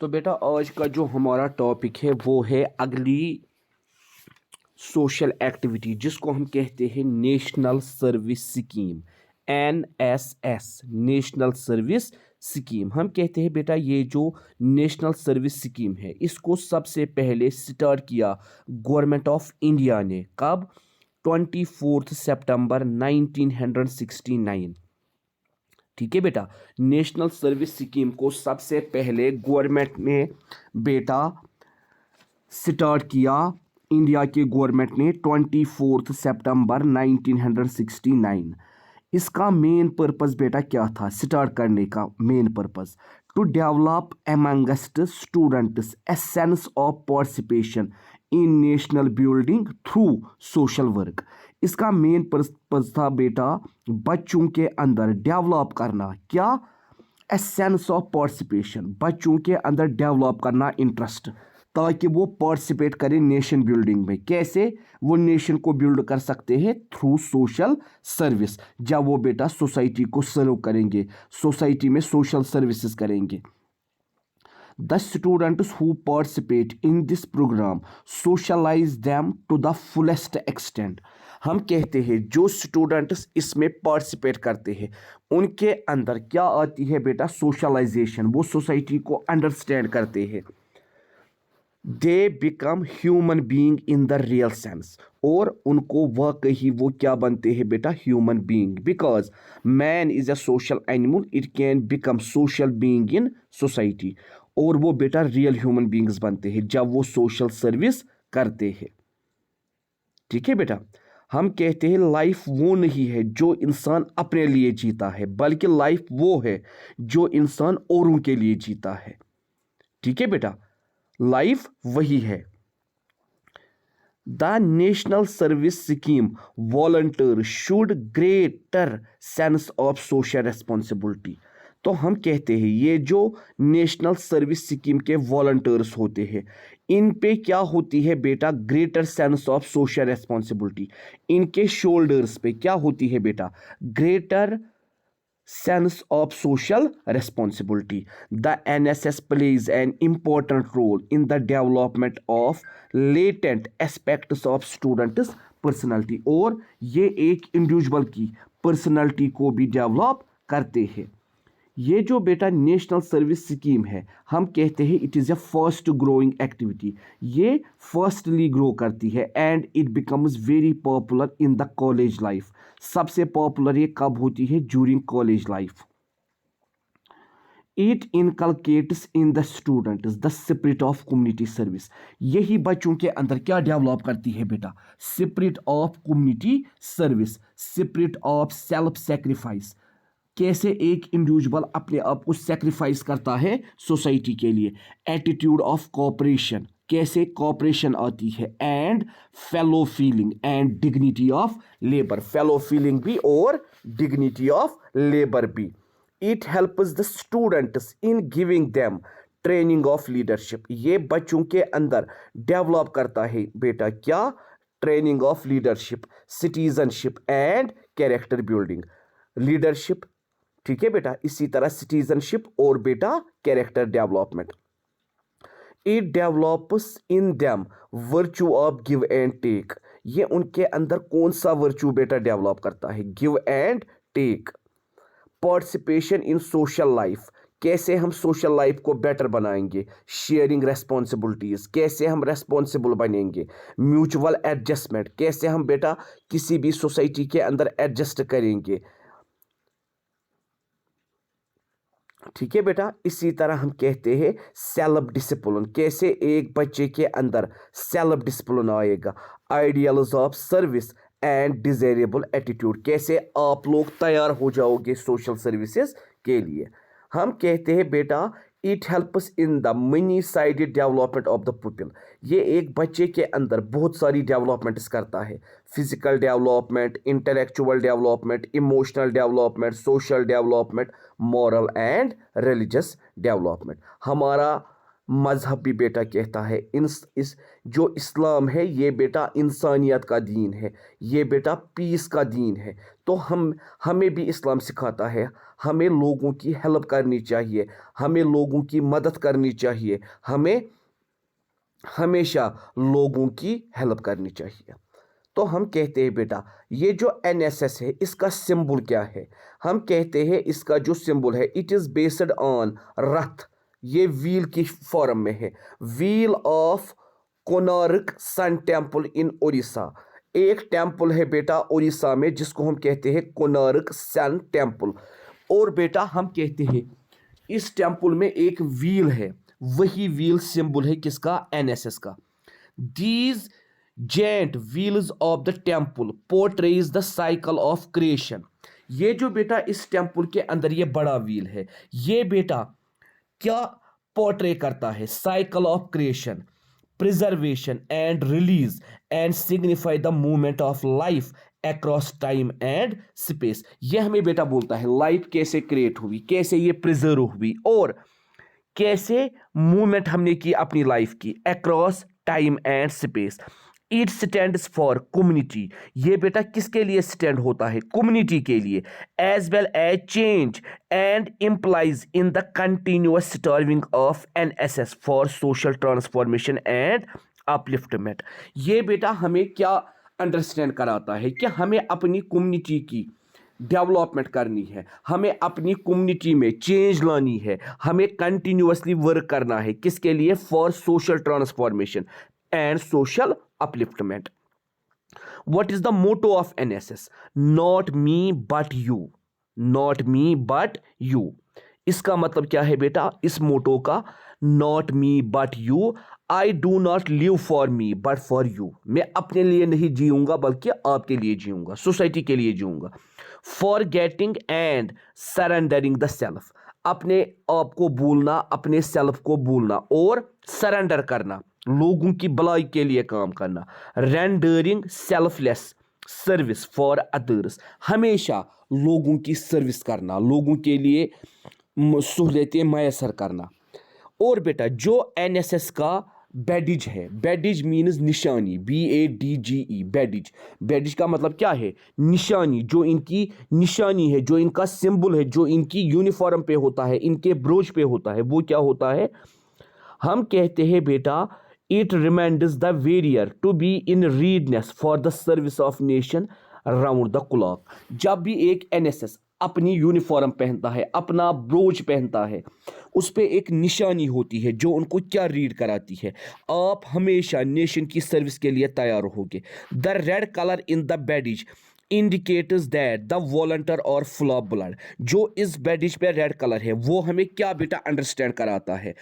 तो बेटा आज का जो हमारा टॉपिक है वो है अगली सोशल एक्टिविटी जिसको हम कहते हैं national service scheme NSS national service scheme. हम कहते हैं बेटा ये जो नेशनल सर्विस स्कीम है इसको सबसे पहले स्टार्ट किया गवर्नमेंट ऑफ इंडिया ने। कब? 24 सितंबर 1969। ठीक है बेटा, नेशनल सर्विस स्कीम को सबसे पहले गवर्नमेंट ने बेटा स्टार्ट किया, इंडिया के गवर्नमेंट ने 24 सितंबर 1969। इसका मेन पर्पस बेटा क्या था स्टार्ट करने का? Main purpose to develop amongst students a sense of participation in national building through social work. इसका मेन पर्पस था बेटा बच्चों के अंदर डेवलप करना, क्या? ए सेंस ऑफ पार्टिसिपेशन, बच्चों के अंदर डेवलप करना इंटरेस्ट, ताकि वो पार्टिसिपेट करें नेशन बिल्डिंग में। कैसे वो नेशन को बिल्ड कर सकते हैं? Through social service. जब वो बेटा सोसाइटी को सर्व करेंगे, सोसाइटी में सोशल सर्विसेज करेंगे। The students who participate in this program socialize them to the fullest extent। हम कहते हैं जो स्टूडेंट्स इसमें पार्टिसिपेट करते हैं उनके अंदर क्या आती है बेटा? सोशलाइजेशन। वो सोसाइटी को अंडरस्टैंड करते हैं। They become human being in the real sense, और उनको वाकई वो क्या बनते हैं बेटा? Human being. Because man is a social animal, it can become social being in society. और वो बेटा रियल ह्यूमन बीइंग्स बनते हैं जब वो सोशल सर्विस करते हैं। ठीक है बेटा, हम कहते हैं लाइफ वो नहीं है जो इंसान अपने लिए जीता है, बल्कि लाइफ वो है जो इंसान औरों के लिए जीता है। ठीक है बेटा, लाइफ वही है। The national service scheme volunteer should greater sense of social responsibility. तो हम कहते हैं ये जो नेशनल सर्विस स्कीम के वॉलंटियर्स होते हैं इन पे क्या होती है बेटा? Greater sense of social responsibility. इनके शोल्डर्स पे क्या होती है बेटा? Greater sense of social responsibility. The NSS plays an important role in the development of latent aspects of students' personality। और ये एक इंडिविजुअल की पर्सनालिटी को भी डेवलप करते हैं। ये जो बेटा नेशनल सर्विस स्कीम है हम कहते हैं it is a first growing activity. ये फर्स्टली ग्रो करती है and it becomes very popular in the college life. सबसे पॉपुलर ये कब होती है? During college life. It inculcates in the students the spirit of community service. यही बच्चों के अंदर क्या डेवलप करती है बेटा? Spirit of community service, spirit of self sacrifice. कैसे एक इंडिविजुअल अपने आप को सेक्रीफाइस करता है सोसाइटी के लिए। एटीट्यूड ऑफ कोऑपरेशन, कैसे कोऑपरेशन आती है। And fellow feeling and dignity of labour, fellow feeling भी और डिग्निटी ऑफ लेबर भी। It helps the students in giving them training of leadership. ये बच्चों के अंदर डेवलप करता है बेटा क्या? Training of leadership, citizenship and character building. Leadership, ठीक है बेटा, इसी तरह सिटीजनशिप और बेटा character development. It develops in them virtue of give and take. ये उनके अंदर कौन सा वर्च्यू बेटा डेवलप करता है? Give and take. Participation in social life, कैसे हम सोशल लाइफ को बेटर बनाएंगे। शेयरिंग रेस्पॉन्सिबिलिटीज, कैसे हम रेस्पॉन्सिबल बनेंगे। म्यूचुअल एडजस्टमेंट, कैसे हम बेटा किसी भी सोसाइटी के अंदर एडजस्ट करेंगे। ठीक है बेटा, इसी तरह हम कहते हैं सेल्फ डिसिप्लिन, कैसे एक बच्चे के अंदर सेल्फ डिसिप्लिन आएगा। Ideals of service and desirable attitude, कैसे आप लोग तैयार हो जाओगे सोशल सर्विसेज के लिए। हम कहते हैं बेटा it helps in the money sided development of the people. ये एक बच्चे के अंदर बहुत सारी डेवलपमेंट्स करता है। Physical development, intellectual development, emotional development, social development, moral and religious development. हमारा मजहब भी बेटा कहता है इस जो इस्लाम है ये बेटा इंसानियत का दीन है, ये बेटा पीस का दीन है। तो हमें भी इस्लाम सिखाता है ہمیں لوگوں کی ہیلپ کرنی چاہیے، ہمیں لوگوں کی مدد کرنی چاہیے، ہمیں ہمیشہ لوگوں کی ہیلپ کرنی چاہیے۔ تو ہم کہتے ہیں بیٹا یہ جو NSS ہے اس کا سمبل کیا ہے؟ ہم کہتے ہیں اس کا جو سمبل ہے اٹ از بیسڈ آن رتھ، یہ ویل کی فارم میں ہے، wheel of Konark sun temple in Orissa. ایک ٹیمپل ہے بیٹا اڑیسہ میں جس کو ہم کہتے ہیں کونارک سن ٹیمپل، اور بیٹا ہم کہتے ہیں اس ٹیمپل میں ایک ویل ہے، وہی ویل سمبل ہے کس کا؟ NSS کا۔ These giant wheels of the temple portrays the cycle of creation. یہ جو بیٹا اس ٹیمپل کے اندر یہ بڑا ویل ہے، یہ بیٹا کیا پورٹرے کرتا ہے؟ Cycle of creation, preservation and release and signify the movement of life across time and space. یہ ہمیں بیٹا بولتا ہے لائف کیسے کریٹ ہوئی، کیسے یہ پریزرو ہوئی، اور کیسے موومنٹ ہم نے کی اپنی لائف کی across time and space. It stands for community, یہ بیٹا کس کے لیے اسٹینڈ ہوتا ہے؟ کمیونٹی کے لیے، as well as change and implies in the continuous strong of NSS for social transformation and upliftment. یہ بیٹا ہمیں کیا انڈرسٹینڈ کراتا ہے کہ ہمیں اپنی کمیونٹی کی ڈیولپمنٹ کرنی ہے، ہمیں اپنی کمیونٹی میں چینج لانی ہے، ہمیں کنٹینیوسلی ورک کرنا ہے، کس کے لیے؟ For social transformation and social upliftment. What is the motto of NSS? Not me but you. Not me but you. اس کا مطلب کیا ہے بیٹا اس موٹو کا؟ Not me but you. I do not live for me but for you. میں اپنے لیے نہیں جیوں گا بلکہ آپ کے لیے جیوں گا، سوسائٹی کے لیے جیوں گا۔ Forgetting and surrendering the self. اپنے آپ کو بھولنا، اپنے سیلف کو بھولنا اور سرنڈر کرنا، لوگوں کی بلائی کے لیے کام کرنا۔ Rendering self less service for others, ہمیشہ لوگوں کی سروس کرنا، لوگوں کے لیے سہولتیں میسر کرنا۔ اور بیٹا جو NSS کا بیڈج ہے، بیڈج مینز نشانی، BADGE، بیڈج۔ بیڈج کا مطلب کیا ہے؟ نشانی، جو ان کی نشانی ہے، جو ان کا سمبل ہے، جو ان کی یونیفارم پہ ہوتا ہے، ان کے بروج پہ ہوتا ہے، وہ کیا ہوتا ہے؟ ہم کہتے ہیں بیٹا it reminds the wearer to be in readiness for the service of nation round the clock۔ جب بھی ایک NSS اپنی یونیفارم پہنتا ہے، اپنا بروج پہنتا ہے، اس پہ ایک نشانی ہوتی ہے جو ان کو کیا ریڈ کراتی ہے؟ آپ ہمیشہ نیشن کی سروس کے لیے تیار ہوگے۔ the red color in the badge indicates that the volunteer or full of blood۔ جو اس بیڈج پہ ریڈ کلر ہے وہ ہمیں کیا بیٹا انڈرسٹینڈ کراتا ہے؟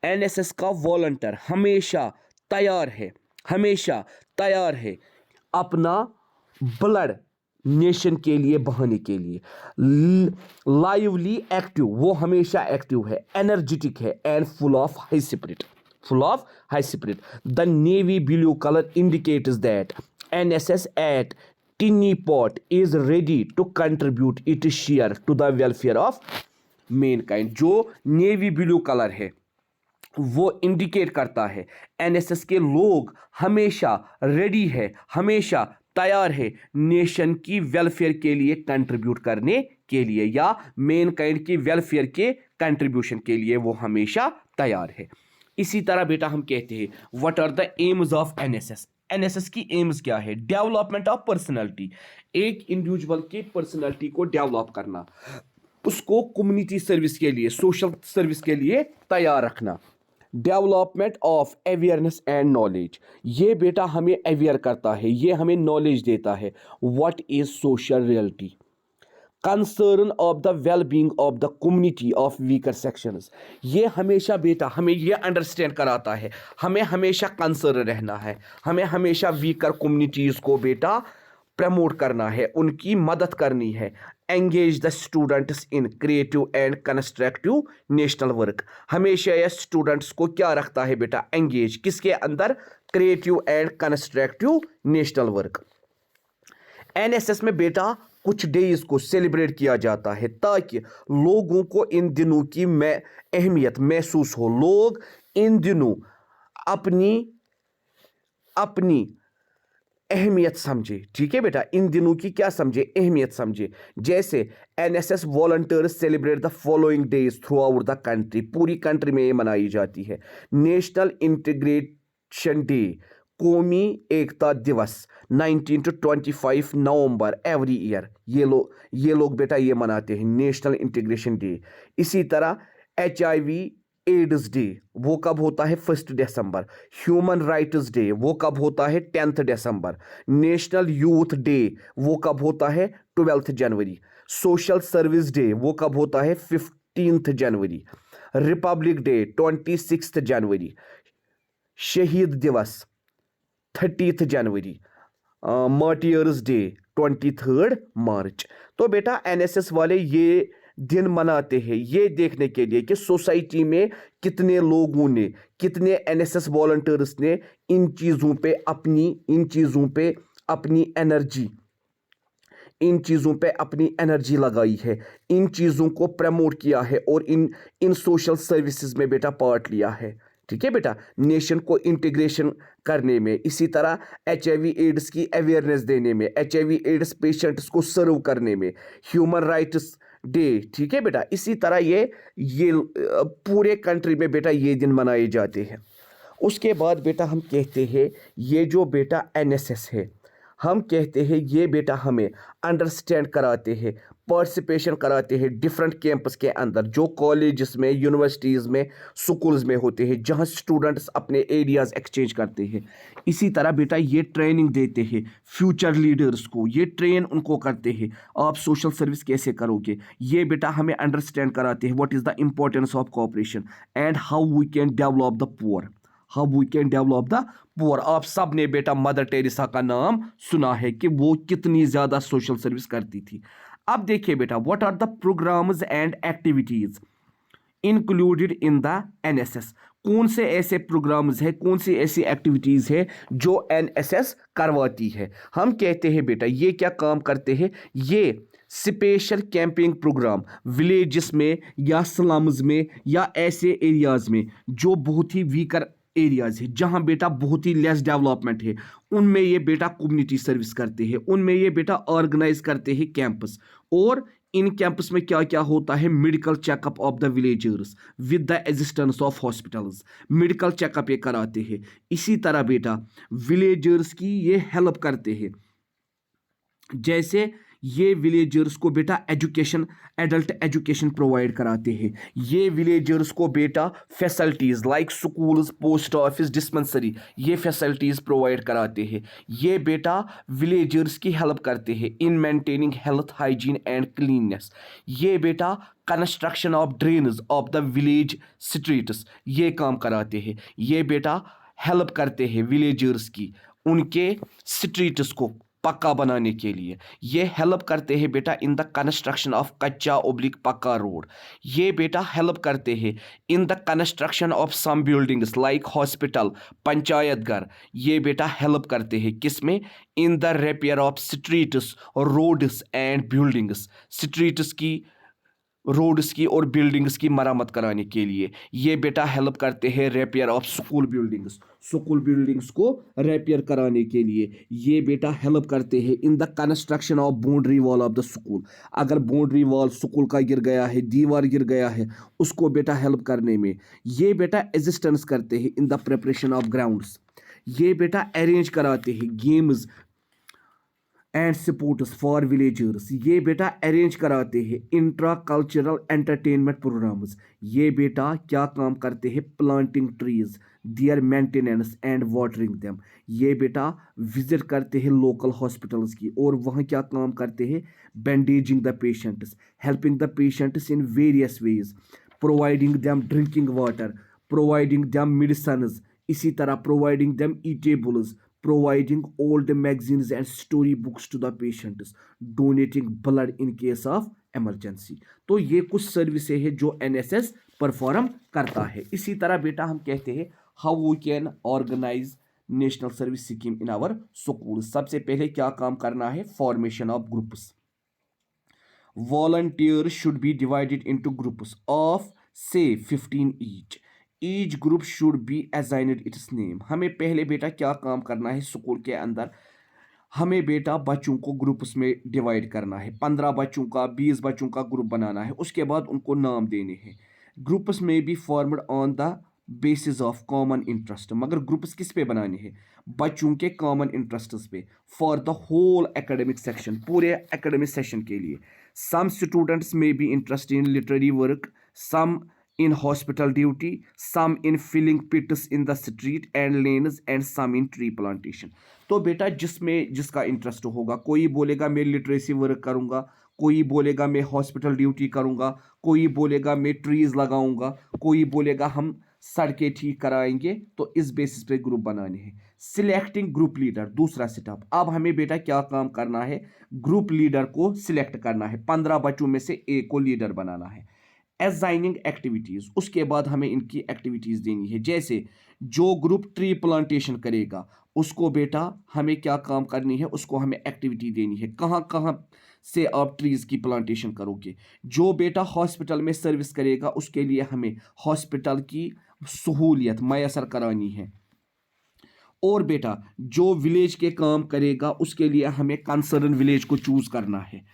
NSS کا والنٹر ہمیشہ تیار ہے، ہمیشہ تیار ہے اپنا بلڈ نیشن کے لیے بہانے کے لیے۔ لائیولی ایکٹیو، وہ ہمیشہ ایکٹیو ہے، انرجیٹک ہے، and full of high spirit, full of high spirit. The navy blue colour indicates that NSS at tiny part is ready to contribute it share to the welfare of mankind. جو navy blue colour ہے وہ indicate کرتا ہے NSS کے لوگ ہمیشہ ready ہے، ہمیشہ تیار ہے نیشن کی ویلفیئر کے لیے کنٹریبیوٹ کرنے کے لیے، یا مین کائنڈ کی ویلفیئر کے کنٹریبیوشن کے لیے وہ ہمیشہ تیار ہے۔ اسی طرح بیٹا ہم کہتے ہیں what are the aims of NSS۔ NSS کی ایمز کیا ہے؟ ڈیولپمنٹ آف پرسنالٹی، ایک انڈیویجول کی پرسنالٹی کو ڈیولپ کرنا، اس کو کمیونٹی سروس کے لیے، سوشل سروس کے لیے تیار رکھنا۔ Development of awareness and knowledge, یہ بیٹا ہمیں اویئر کرتا ہے، یہ ہمیں نالج دیتا ہے۔ What is social reality? Concern of the well being of the community of weaker sections, یہ ہمیشہ بیٹا ہمیں یہ انڈرسٹینڈ کراتا ہے، ہمیں ہمیشہ کنسرن رہنا ہے، ہمیں ہمیشہ ویکر کمیونٹیز کو بیٹا پروموٹ کرنا ہے، ان کی مدد کرنی ہے۔ Engage the students in creative and constructive national work, ہمیشہ یہ اسٹوڈنٹس کو کیا رکھتا ہے بیٹا؟ انگیج، کس کے اندر؟ Creative and constructive national work. NSS میں بیٹا کچھ ڈیز کو سیلیبریٹ کیا جاتا ہے تاکہ لوگوں کو ان دنوں کی اہمیت محسوس ہو، لوگ ان دنوں اپنی अहमियत समझे, ठीक है बेटा, इन दिनों की क्या समझे, अहमियत समझे। जैसे NSS volunteers celebrate the following days through out the country, पूरी कंट्री में ये मनाई जाती है। नेशनल इंटीग्रेशन डे, कौमी एकता दिवस 19 to 25 नवंबर एवरी ईयर, ये लोग बेटा ये मनाते हैं नेशनल इंटीग्रेशन डे। इसी तरह HIV एड्स डे वो कब होता है, 1 दिसंबर। ह्यूमन राइट्स डे वो कब होता है, 10 दिसंबर। नेशनल यूथ डे वो कब होता है, 12 जनवरी। सोशल सर्विस डे वो कब होता है, 15 जनवरी। रिपब्लिक डे 26 जनवरी। शहीद दिवस 30 जनवरी। मार्टियर्स डे 23 मार्च। तो बेटा एनएसएस वाले ये दिन मनाते हैं ये देखने के लिए कि सोसाइटी में कितने लोगों ने, कितने एनएसएस वॉलंटियर्स ने इन चीज़ों पे अपनी एनर्जी लगाई है, इन चीज़ों को प्रमोट किया है और इन सोशल सर्विसेज में बेटा पार्ट लिया है, ठीक है बेटा, नेशन को इंटीग्रेशन करने में। इसी तरह HIV एड्स की अवेयरनेस देने में, HIV एड्स पेशेंट्स को सर्व करने में, ह्यूमन राइट्स डे, ठीक है बेटा। इसी तरह ये पूरे कंट्री में बेटा ये दिन मनाए जाते हैं। उसके बाद बेटा हम कहते हैं ये जो बेटा एनएसएस है, हम कहते हैं ये बेटा हमें अंडरस्टैंड कराते हैं, पार्टिसिपेशन कराते हैं डिफरेंट कैंपस के अंदर, जो कॉलेजेस में, यूनिवर्सिटीज़ में, स्कूल्स में होते हैं, जहां स्टूडेंट्स अपने एरियाज़ एक्सचेंज करते हैं। इसी तरह बेटा ये ट्रेनिंग देते हैं फ्यूचर लीडर्स को, ये ट्रेन उनको करते हैं आप सोशल सर्विस कैसे करोगे। ये बेटा हमें अंडरस्टैंड कराते हैं what is the importance of cooperation and how we can develop the poor. आप सब ने बेटा मदर टेरेसा का नाम सुना है कि वो कितनी ज़्यादा सोशल सर्विस करती थी। अब देखिए बेटा what are the programmes and activities included in the NSS. कौन से ऐसे प्रोग्राम्स है, कौन सी ऐसी एक्टिविटीज़ है जो एनएसएस करवाती है। हम कहते हैं बेटा ये क्या काम करते हैं, ये स्पेशल कैंपिंग प्रोग्राम विलेजेस में या स्लम्स में या ऐसे एरियाज़ में जो बहुत ही वीकर एरियाज़ है, जहां बेटा बहुत ही लेस डेवलपमेंट है, उनमें ये बेटा कम्युनिटी सर्विस करते हैं, उनमें ये बेटा ऑर्गेनाइज करते हैं कैंपस। और इन कैंपस में क्या क्या होता है, medical checkup of the villagers with the existence of hospitals, medical checkup ये कराते हैं। इसी तरह बेटा विलेजर्स की ये हेल्प करते हैं, जैसे ये विलेजर्स को बेटा एजुकेशन, एडल्ट एजुकेशन प्रोवाइड कराते हैं। ये विलेजर्स को बेटा facilities like schools, post office, dispensary, ये फैसिलिटीज़ प्रोवाइड कराते हैं। ये बेटा विलेजर्स की हेल्प करते हैं in maintaining health, hygiene and cleanness. ये बेटा construction of drains of the village streets ये काम कराते हैं। ये बेटा हेल्प करते हैं विलेजर्स की उनके स्ट्रीट्स को पक्का बनाने के लिए। ये हेल्प करते हैं बेटा in the construction of kutcha oblique pucca road. ये बेटा हेल्प करते हैं in the construction of some buildings like hospital, panchayat ghar. ये बेटा हेल्प करते हैं किसमें, in the repair of streets, roads and buildings, streets की, रोड्स की और बिल्डिंग्स की मरम्मत कराने के लिए। ये बेटा हेल्प करते हैं repair of school buildings, school buildings को रिपेयर कराने के लिए। ये बेटा हेल्प करते हैं in the construction of boundary wall of the school. अगर बाउंड्री वॉल स्कूल का गिर गया है, दीवार गिर गया है, उसको बेटा हेल्प करने में। ये बेटा असिस्टेंस करते हैं in the preparation of grounds. ये बेटा अरेंज कराते हैं games and sports for villagers. ये बेटा अरेंज कराते हैं इंट्रा कल्चरल एंटरटेनमेंट प्रोग्राम्स। ये बेटा क्या काम करते हैं, planting trees, their maintenance and watering them. ये बेटा विजिट करते हैं लोकल हॉस्पिटल्स की और वहाँ क्या काम करते हैं, bandaging the patients, helping the patients in various ways, providing them drinking water, providing them medicines, इसी तरह providing them eatables, providing old magazines and story books to the patients, donating blood in case of emergency। तो ये कुछ services है जो NSS perform करता है। इसी तरह बेटा हम कहते हैं how we can organise national service scheme in our school. सबसे पहले क्या काम करना है, formation of groups. Volunteers should be divided into groups of say 15 each. Each group should be assigned its name. हमें पहले बेटा क्या काम करना है स्कूल के अंदर, हमें बेटा बच्चों को ग्रुप्स में डिवाइड करना है, 15 बच्चों का 20 बच्चों का ग्रुप बनाना है, उसके बाद उनको नाम देने हैं। ग्रुप्स में be formed on the basis of common interest, मगर ग्रुप्स किस पे बनाने हैं? बच्चों के कॉमन इंटरेस्ट्स पे, for the whole academic section, पूरे एकेडमिक सेशन के लिए। सम स्टूडेंट्स में be interest in literary work, some in hospital duty, some in filling pits in the street and lanes and some in tree plantation। तो बेटा जिसमें जिसका interest होगा, कोई बोलेगा मैं लिटरेसी वर्क करूंगा, कोई बोलेगा मैं हॉस्पिटल ड्यूटी करूंगा, कोई बोलेगा मैं ट्रीज लगाऊंगा, कोई बोलेगा हम सड़कें ठीक कराएंगे। तो इस बेसिस पे ग्रुप बनाने हैं। सिलेक्टिंग ग्रुप लीडर, दूसरा स्टेप। अब हमें बेटा क्या काम करना है? ग्रुप लीडर को सिलेक्ट करना है, 15 बच्चों में से एक को लीडर बनाना है। असाइनिंग एक्टिविटीज, उसके बाद हमें इनकी एक्टिविटीज देनी है। जैसे जो ग्रुप ट्री प्लांटेशन करेगा उसको बेटा हमें क्या काम करनी है? उसको हमें एक्टिविटी देनी है, कहाँ कहाँ से आप ट्रीज की प्लांटेशन करोगे। जो बेटा हॉस्पिटल में सर्विस करेगा उसके लिए हमें हॉस्पिटल की सहूलियत मैसर करानी है। और बेटा जो विलेज के काम करेगा उसके लिए हमें कंसर्न विलेज को चूज करना है,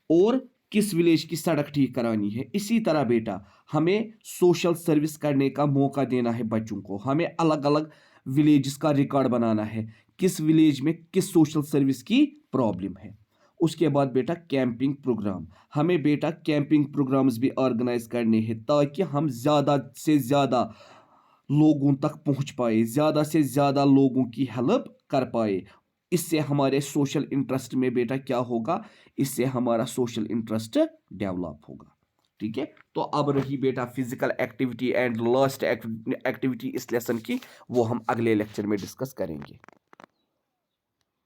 और किस विलेज की सड़क ठीक करानी है। इसी तरह बेटा हमें सोशल सर्विस करने का मौका देना है बच्चों को। हमें अलग अलग विलेज का रिकॉर्ड बनाना है, किस विलेज में किस सोशल सर्विस की प्रॉब्लम है। उसके बाद बेटा कैंपिंग प्रोग्राम, हमें बेटा कैंपिंग प्रोग्राम्स भी ऑर्गेनाइज करने हैं ताकि हम ज़्यादा से ज़्यादा लोगों तक पहुंच पाए, ज़्यादा से ज़्यादा लोगों की हेल्प कर पाए। इससे हमारे सोशल इंटरेस्ट में बेटा क्या होगा? इससे हमारा सोशल इंटरेस्ट डेवलप होगा। ठीक है, तो अब रही बेटा physical activity and last activity इस लेसन की, वो हम अगले लेक्चर में डिस्कस करेंगे।